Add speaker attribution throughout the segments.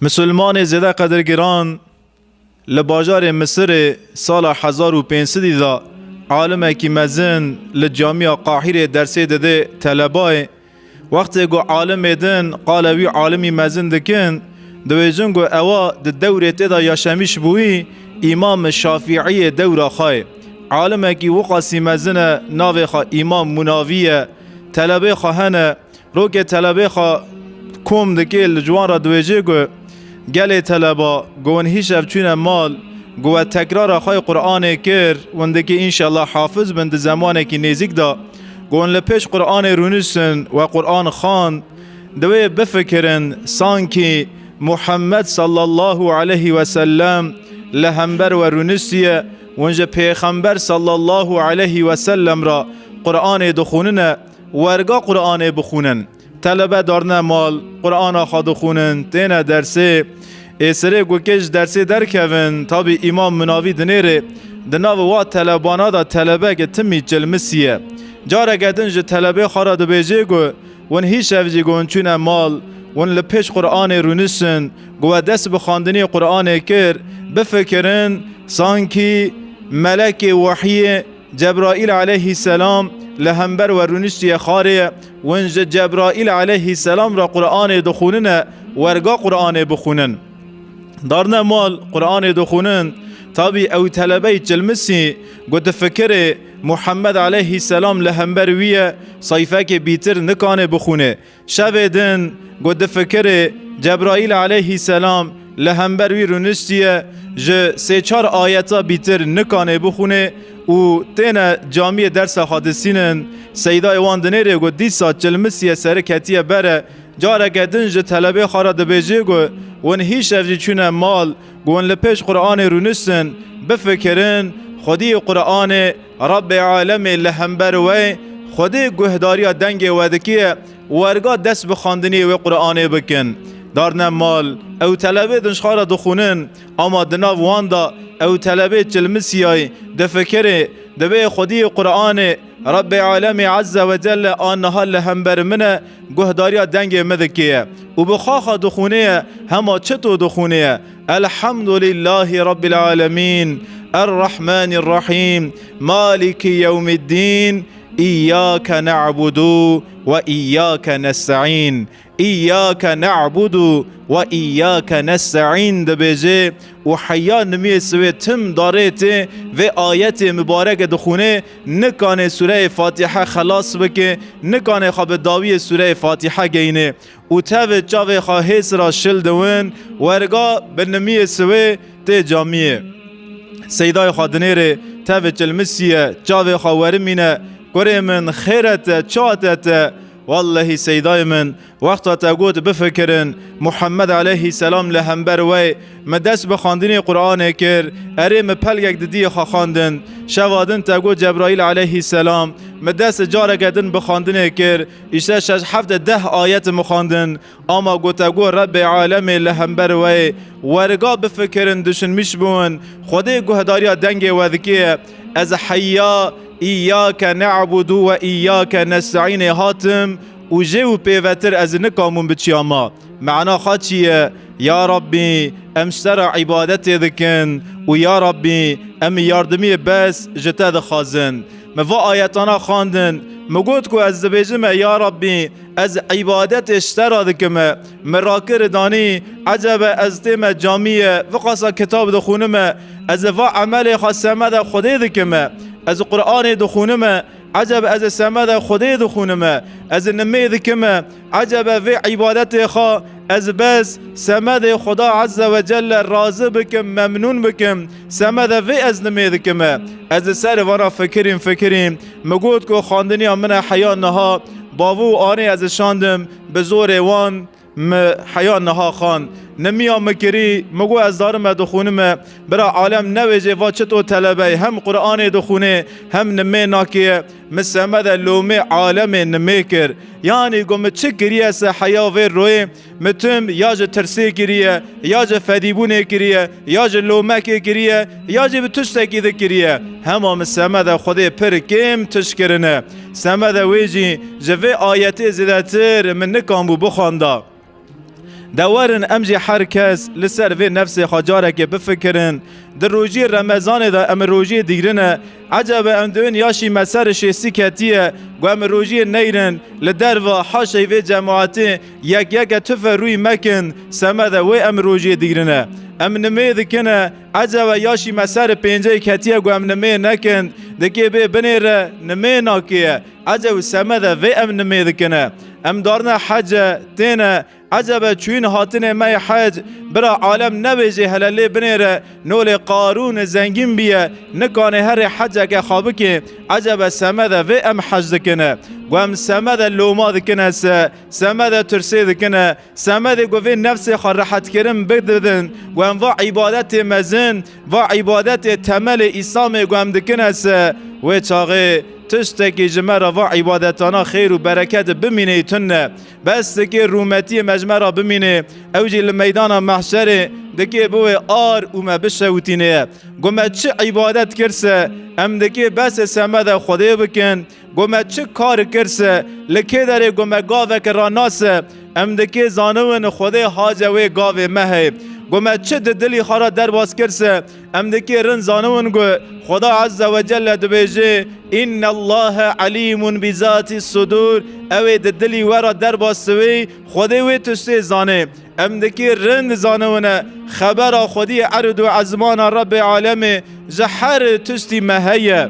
Speaker 1: مسلمان زیده قدرگران لباجار مصر سال 1500 دا عالم کی مزن لجامعه قاهره درسی داده طلبای وقتی گو عالم دن قالوی عالمی مزن دکن دویجن گو اوا دوره تدا یاشمیش بوی امام شافعی دوره خای عالم کی وقاسی مزن ناوی خا امام مناویه طلبه خواهنه رو که طلبه خوا کوم دکه لجوان را دویجه گو گل طلبا گون هیچ افچون مال گو تکرار خواهی قرآن کر وندگی انشالله حافظ بند زمانه که نزیک دا گون لپش قرآن رونسن و قرآن خان دوی بفکرن سانکی محمد صلی الله علیه و سلم لهمبر و رونسیه ونجا پیغمبر صلی الله علیه و سلم را قرآن دخونن ورگا قرآن بخونن طلبه دارنه مال قرآن آخا خونن تینه درسه ایسره گوکش درسه درکوین تابی امام مناوی دنیره دناو وا طلبانا دا طلبه که تمی جلمسیه جاره گدن جه طلبه خارا دو بیجه گو ون هیش افجی گون چونه مال ون لپش قرآن رونسن گو دست بخاندنی قرآن کر بفکرن سانکی ملک وحی جبرائیل علیه السلام لهمبر و رونستی خاره ونج جبرائیل علیه السلام را قرآن دخونن ورگا قرآن بخونن دارنا مال قرآن دخونن تابی او طلبه جلمسی گوت فکر محمد علیه السلام لهمبر ویه صیفه که بیتر نکانه بخونه شب دن گوت فکر جبرائیل علیه السلام لهمبر وی رونستیه جه سه چار آیتا بیتر نکانه بخونه و تینا جامعه درس حادثینن سیدای واندنیره گو دیسا جلمسیه سرکتیه بره جاره گدن جه طلبه خارا دبیجه گو ون هیش افجی چونه مال گون لپش قرآن رونسن بفکرن خودی قرآن رب عالم لهمبر وی خودی گهداری دنگ ودکیه ورگا دست بخاندنی و قرآن بکن دارنه مال او طلبه دنشخارا دخونن اما دناو واندا او طلبه جلمسیای دفکره دبه خودی قرآن رب عالم عز و جل آنها لهمبر منه گهداریا دنگ مدکیه و بخاخا دخونه هما چطو دخونه الحمد لله رب العالمين الرحمن الرحيم مالك يوم الدين إياك نعبد وإياك نستعين إياك نعبد وإياك نستعين دبجه و حیان نمی سوی تم دارته و آیت مبارک دخونه نکانه سوره فاتحه خلاص بکه نکانه خواب داوی سوره فاتحه گینه و تاو جاوه خواهیس را شل دوین ورگا بنمی سوی تی جامعه سیدای خادنیره تاو جلمسیه جاوه خواهرمینه گره من خیرت چاتت والله سیدای من وقتا تاگود بفکرن محمد علیه السلام لهمبر وی مدست بخاندنی قرآن کر اره مپلگک ددی خواندن شوادن تاگود جبرائیل علیه السلام مدست جاره گدن بخاندنی کر ایشته 6-7-10 آیت مخاندن اما گو تاگود رب عالم لهمبر وی ورگا بفکرن دشن میش بون خودی گوهداری دنگ وذکیه از حیا إياك نعبد وإياك نستعين هاتم وجو بيفتر از نكامون بتشياما معنا خاتشية يا ربي امشترى عبادتي ذكن ويا ربي ام ياردمي بس جتاد خازن مفا آياتنا خاندن مگوتكو از دبيجم يا ربي از عبادت اشترى ذكما مراكر داني عجب از تيما جامية وقاسا كتاب دخونما از فا عمل خاصة دا خدي ذكما از قرآن دخونما عجب از سمد خدای دخونما از نمی ذکما عجب في عبادت خا از بس سمد خدا عز و جل راضی بکم ممنون بکم سمد في از نمی ذکما از سر ورا فکریم مگود کو خواندنی من حیا نها باو آنی از شاندم بزور وان حیا نها خان نمیا مکری مگو از دارم دخونم برا عالم نویجه و چطور طلبه هم قرآن دخونه هم نمی ناکیه مسمد لومه عالم نمی کر یعنی گم چه کریه سه حیا و روی متم یا جه ترسی کریه یا جه فدیبونه کریه یا جه لومه کریه یا جه بتشتکی ده کریه همه مسمد خود پر کم تشکرنه سمد ویجی جوه آیت زیده تر من نکام بو بخانده دورن امجی هر کس لسر وی نفس خجاره که بفکرن در روژی رمضان دا ام روژی دیگرنه عجب ام دوین یاشی مسر شیستی کتیه و ام روژی نیرن لدر و حاشی وی جماعتی یک تف روی مکن سمد و ام روژی دیگرنه ام نمی دکنه عجب یاشی مسر پینجه کتیه و ام نمی نکن دکی بی بنیر نمی ناکیه عجب سمد و ام نمی دکنه ام دارنا حج تینه عجب چوین هاتن مای حج برا عالم نبیجه هلالی بنیره نول قارون زنگین بیه نکانه هر حج که خوابه که عجب سمده و ام حج دکنه و ام سمده لوما دکنه سمده ترسی دکنه سمده گوه نفس خوا راحت کرم بگدن و ام و عبادت مزن و عبادت تمل اسلام و ام دکنه و چاقه تشتکی جمرا و عبادتانا خیر و برکت بمینه تنه بس که رومتی مجمرا بمینه اوجی لمیدان محشر دکی بوی آر و ما بشوتینه گومه چه عبادت کرسه ام دکی بس سمد خوده بکن گومه چه کار کرسه لکه داره گومه گاوه که را ناسه ام دکی زانون خوده حاجه و گاوه مهه گومه چه دلی خارا در باز کرسه ام دکی رن زانون گو خدا عز و جل دبیجه ان الله علیم بذات الصدور اوی دلی ورا در باز سوی خدا وی تشتی زانه ام دکی رن زانونه خبر خودی عرض و عزمان رب عالم جحر تشتی مهیه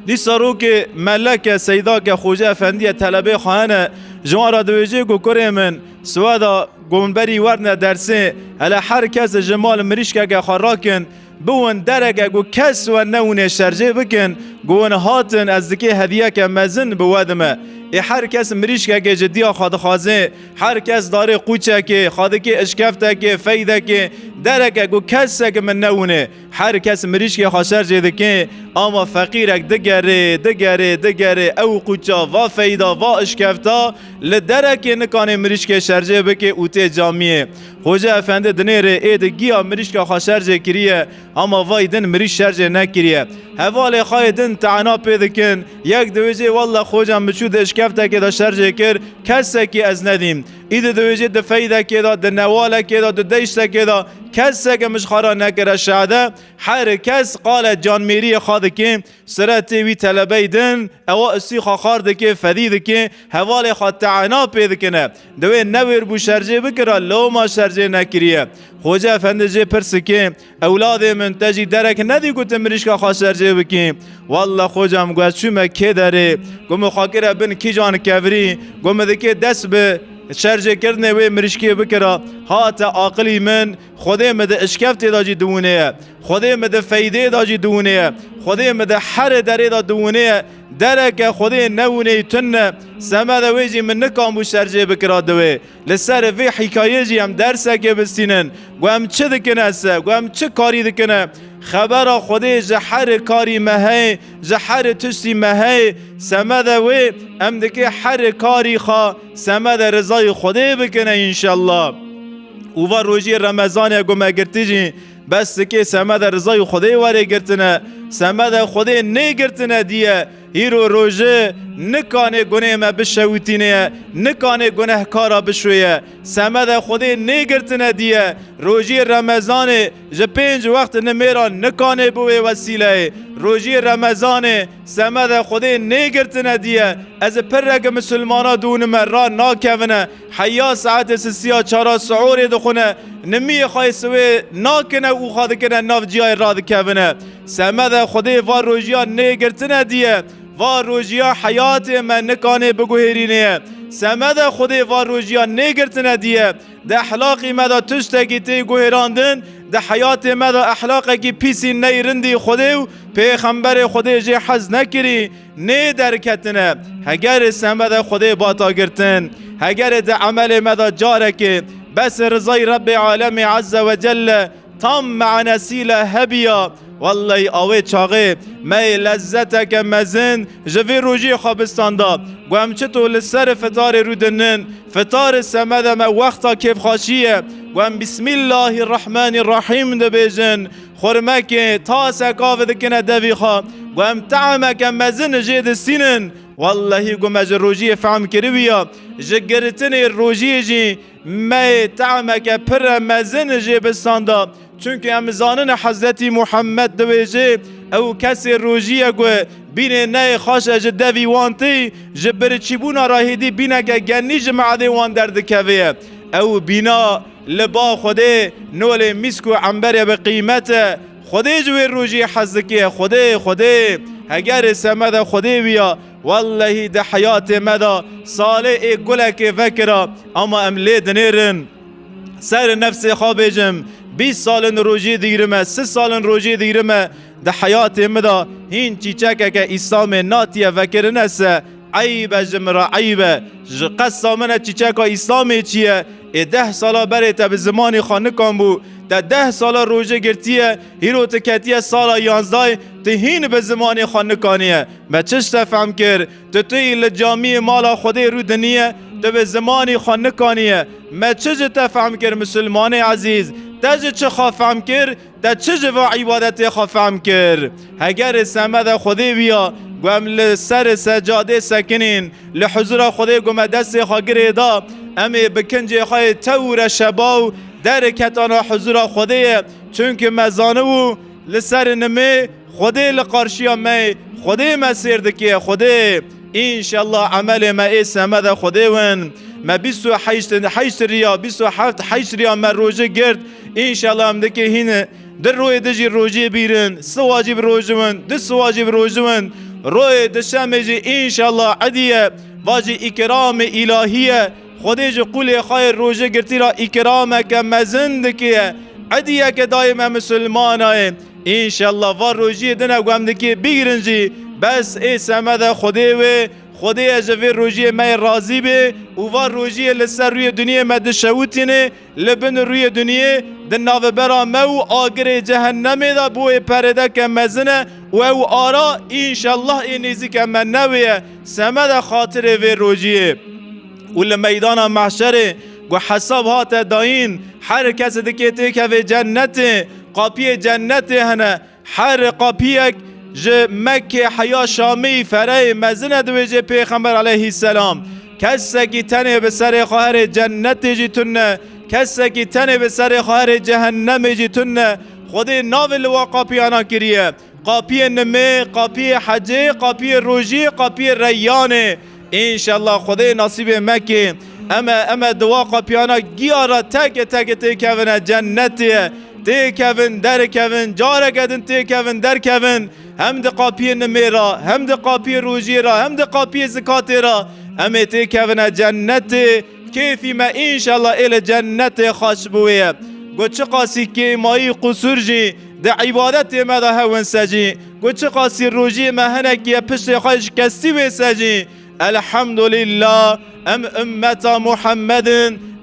Speaker 1: دی سروک ملک سیدا که خوجه افندی طلبه خانه جوان دویجه گو کره من سوادا گونبری ورنه درسه هلا هر کس جمال مریشکه که خراکن بون درگه گو کس و نونه شرجه بکن گون هاتن از دکی هدیه که مزن بودمه هر کس مریشکه که جدیا خواهد خوازه هر کس داره قوچه که خواهد که اشکفته که فیده که درگه گو کسه که من نونه هر کس مریشکه خواه شرجه دکه اما فقیرک دگره او قوچه و فیده و اشکفته لدرکه نکانه مریشکه شرجه بکه اوته جامیه خوجه افنده دنیره اید گیا مریشکه خواه شرجه کریه اما وای دن مریش شرجه نکریه حوال خواهی دن تعنا پیدکن یک دویجه والله خوجه مچود اشکفته که دا شرجه کر کسه که از ندیم اید دویجه دا فیده که دا دا نواله که دا دا دیشته که دا کسه که مشخارا نکره شعده هر کس قال جان میری خواهد که سرطه وی طلبه دن او اسی خواهد که فدید که حوال خواه تعنا پیدکنه دوی نویر بو شرجه بکره لو ما شرجه نکریه خوجه افنده جه پرسه که اولاد من تجی درک ندی گوته مریشکا خواه شرجه بکی والله خوجه هم گوه چومه که داره گومه خاکره بن کی جان کوری گومه دکه دست به شرجه کرنه و مریشکی بکره هات عاقلی من خوده مده اشکفتی دا جی دونه خوده مده فیده دا جی دونه خوده مده هر دره دا دونه درک خوده نونه تنه سمه دا ویجی من نکام بو شرجه بکره دوه لسر وی حکایه جی هم درسه که بستینن گو هم چه دکنه سه گو هم چه کاری دکنه خبر خوده جحر کاری مهی جحر تشتی مهی سمد وی ام دکه هر کاری خواه سمد رضای خوده بکنه انشالله و روژی رمضان گمه گرتی جی بس که سمد رضای خوده وره گرتنه سمد خوده نه گرتنه دیه هیرو روژه نکانه گناه ما بشویتینه نکانه گناه کارا بشویه سمد خوده نگرتنه دیه روژی رمضان جه 5 وقت نمیران نکانه بوی وسیله روژی رمضان سمد خوده نگرتنه دیه از پرگ مسلمانا دون مران ناکونه حیا ساعت سیا چارا سعور دخونه نمی خواهی سوی ناکنه او خواهد کنه ناف جای راد کونه سمد خوده و روژیا نگرتنه دیه و روژیا حیات من نکانه بگوهرینه سمد خود و روژیا نگرتنه دیه ده احلاقی مدا تشتگی تی گوهراندن ده حیات مدا احلاقی که پیسی نیرندی خوده و پیغمبر خوده جه حز نکری نه درکتنه اگر سمد خوده باتا گرتن اگر ده عمل مدا جاره که بس رضای رب عالم عز و جل تام مع نسیل هبیا والله آوه چاقه می لذتک مزن جوی روژی خوابستان دا گوهم چطو لسر فتار رودنن فتار سمده ما وقتا کیف خاشیه گوهم بسم الله الرحمن الرحیم ده بیجن خورمک تا سکاف دکنه دوی خواه گوهم تعمک مزن جید سینن والله گوهم اجر روژی فهم کری بیا جگرتن روژی جی می تعمک پر مزن جه بستاندا چونکه امزانن حضرت محمد دویجه او کسی روژیه گوه بینه نه خاش اج دوی وانتی جبر چیبونا راهیدی بینه که گنی جمعده وان درد کویه او بینا لبا خوده نول میسکو عنبر به قیمت خوده جوی روژی حزکیه خوده اگر سمد خوده بیا والله ده حیات مدا صالح گلک فکر اما املی دنیرن سر نفس خوابجم 20 سال روژی دیگرمه 3 سال روژی دیگرمه ده حیات مدا هین چیچکه که اسلام ناتیه فکر نسه عیبه جمرا عیبه قصه منه چیچکه اسلام چیه 10 سالا بره تا به زمانی خانه کن بو ده 10 سالا روژه گرتیه هیرو تکتیه سالا 11 تهین به زمانی خانه کانیه ما چش تفهم کر توی لجامی مالا خودی رو دنیه تو به زمانی خانه کانیه ما چش تفهم کر مسلمان عزیز تج چه خافم کر ده چه جوا عبادت خافم کر اگر سمد خودی بیا گم لسر سجاده سکنین لحضور خودی گم دست خاگره دا امی بکنجه خواهی تور شباو در کتانا حضور خودیه چونکه مزانه و لسر نمی خودی لقارشی می خودی مسیر دکیه خودی انشالله عمل ما ای سمد خودی ون ما 28 ریا 27 ریا ما روژه گرد انشالله هم دکی هینه در روی دجی روژه بیرن سواجب روژه ون در سواجب روژه ون روی دشمه جی انشالله عدیه واجی اکرام الهیه خودی جو قول خیر روژه گرتی را اکرامه که مزند که عدیه که دایم مسلمانه انشالله و روژه دنه گوهم که بگیرنجی بس ای سمد خودی اجوی روژه می راضی به و روژه لسر روی دنیا مد شوتینه لبن روی دنیا دناو برا مو آگر جهنم دا بوی پرده که مزنه و او آرا انشالله این نیزی که من نویه سمد خاطر وی روژه و لمیدان محشر و حساب هات داین هر کس دکی تیکه و جنت قاپی جنت هنه هر قاپیک ج مکه حیا شامی فره مزنه دویجه پیغمبر علیه السلام کسی که تنه به سر خواهر جنت جیتونه کسی که تنه به سر خواهر جهنم جیتونه خودی ناول و قاپیانا کریه قاپی نمه قاپی حجه قاپی روژی قاپی ریانه انشالله خدای نصیب مکه اما دوا قاپیانا گیارا تک کون جنتیه تکون در کون جاره کدن تکون در کون هم ده قاپی نمیرا هم ده قاپی روژی را هم ده قاپی زکات را اما تکون جنت کیفی ما انشالله ایل جنت خوش بویه گو چه قاسی که مایی قصور جی ده عبادت ما ده هون سجی گو چه قاسی روژی ما هنکی پشت خوش کسی بی سجی الحمدلله امتا محمد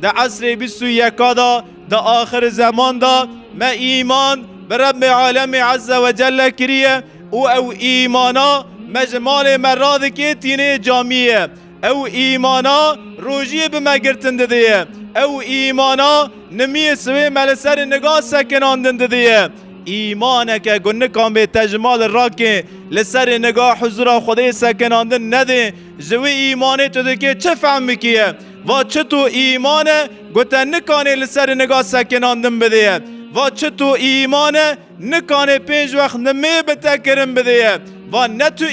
Speaker 1: ده عصر 21 دا ده آخر زمان دا ما ایمان برب عالم عز و جل کریه او ایمانا مجمال مراد که تینه جامیه او ایمانا روژی به مگرتن دیه او ایمانا نمی سوی ملسر نگاه سکناندن دیه ایمانه که گنه کام به تجمال را که لسر نگاه حضور خدای سکناندن نده جوی ایمانه تو ده که چه فهم بکیه و چه تو ایمانه گوته نکانه لسر نگاه سکناندن بده و چه تو ایمانه نکانه 5 وقت نمی بتکرم بده و نه تو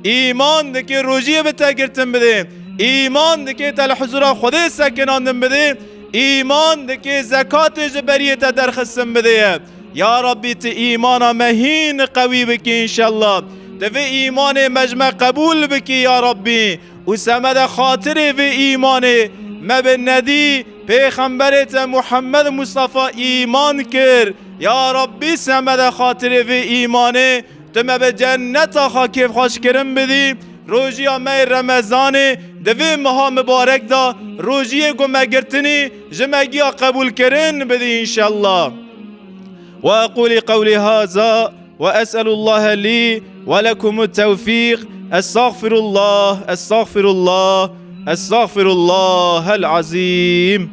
Speaker 1: ایمان ده که روژی بتکرتن بده ایمان ده که تل حضور خدای سکناندن بده ایمان ده که زکات جبریت درخستن بده یا ربی تی ایمانا مهین قوی بکی انشالله ده ایمان مجمع قبول بکی یا ربی و سمد خاطر و ایمان ما به ندی پیغمبرت محمد مصطفی ایمان کر یا ربی سمد خاطر و ایمان تو ما به جنت خاکف خوش کرم بدی روژی می رمضان دوی ماه مبارک دا روژی گو مگرتنی جمعی قبول کرن بدی انشالله وأقول قولي هذا وأسأل الله لي ولكم التوفيق أستغفر الله العظيم